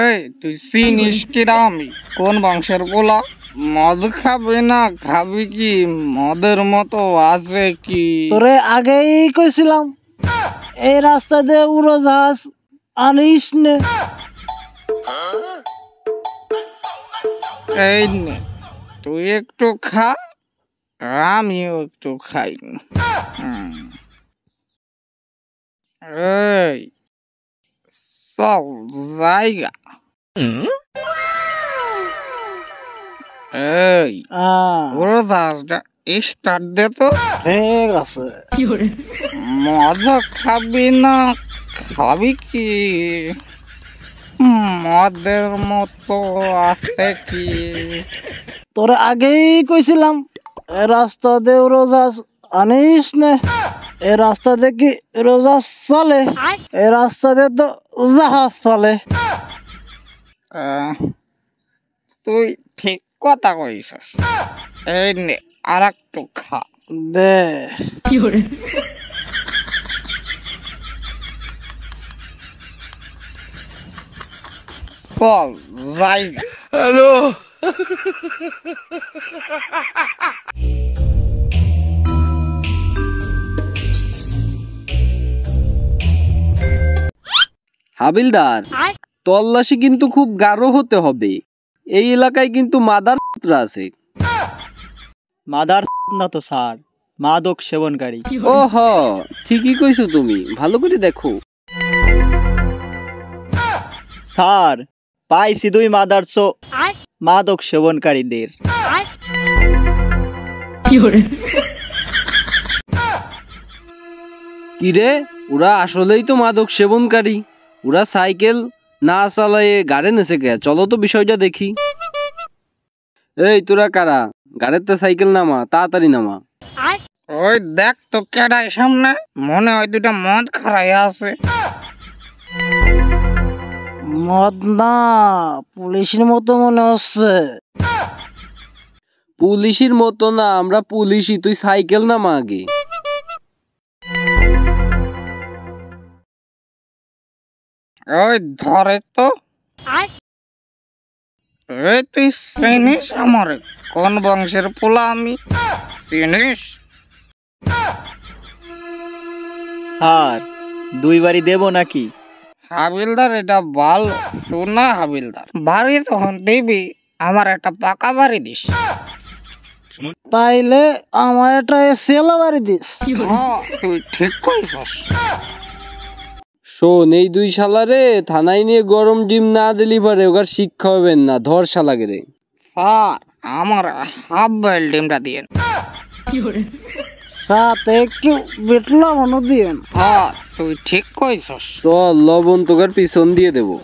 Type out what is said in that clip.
এই তুই চিনিস কিরা আমি কোন বংশের পোলা? মদ খাবি না খাবি কি? মদের মতো আছে কি? তোরে আগেই কইছিলাম এই রাস্তা দিয়ে উড়োজাহাজ আনিস নে। এই নে তুই একটু খা, আমিও একটু খাই। এই চল জায়গা। এই উড়োজাহাজটা স্টার্ট দে তো। ঠিক আছে। মজা খাবি না খাবি কি? মদের মতো আছে কি? তোরে আগেই কইছিলাম এই রাস্তা দিয়ে উড়োজাহাজ আনিস নে। এই রাস্তা দিয়ে কি উড়োজাহাজ চলে? এই রাস্তা দিয়ে তো জাহাজ চলে। তুই ঠিক কথা কইছিস। এই নে আর একটু খা দে। চল জায়গা। হ্যালো। হাবিলদার, তল্লাশি কিন্তু খুব গাঢ় হতে হবে। এই এলাকায় কিন্তু মাদার আছে। মাদার না তো স্যার, মাদক সেবনকারী। ও হ, ঠিকই কইছো তুমি, ভালো করে দেখো। স্যার পাইছি 2 মাদারসো মাদক সেবনকারীদের। কিরে, ওরা আসলেই তো মাদক সেবনকারী। ওরা সাইকেল না চালায়ে গাড়ি নেছে কে? চলো তো বিষয়টা দেখি। এই তোরা কারা? গাড়িতে সাইকেল নামা, তাড়াতাড়ি নামা। ওই দেখ তো কেডাই সামনে, মনে হয় দুটা মদ খারাই আছে। মদ না, পুলিশের মতো মনে হচ্ছে। পুলিশের মতো না, আমরা পুলিশই। তুই সাইকেল নামা আগে। ওই ধরে তো। এই তুই চিনিস আমারে? কোন বংশের পোলা আমি চিনিস? স্যার 2 বাড়ি দেব নাকি? হাবিলদার এটা ভালো শোনা। হাবিলদার বাড়ি তখন দিবি, আমার একটা পাকা বাড়ি দিস। তাইলে আমার একটা সেলা বাড়ি দিস। তুই ঠিক কইছস। শোন, এই 2 শালারে থানায় নিয়ে গরম ডিম না দিলি পারে ওগার শিক্ষা হবেন না। ধর শালাকে রে। স্যার আমার হাফ বয়েল ডিমটা দিয়েন। সাথে একটু বেটলা মনে দিয়েন। তুই ঠিক কইছস। চল, লবণ তোকার পিছন দিয়ে দেবো।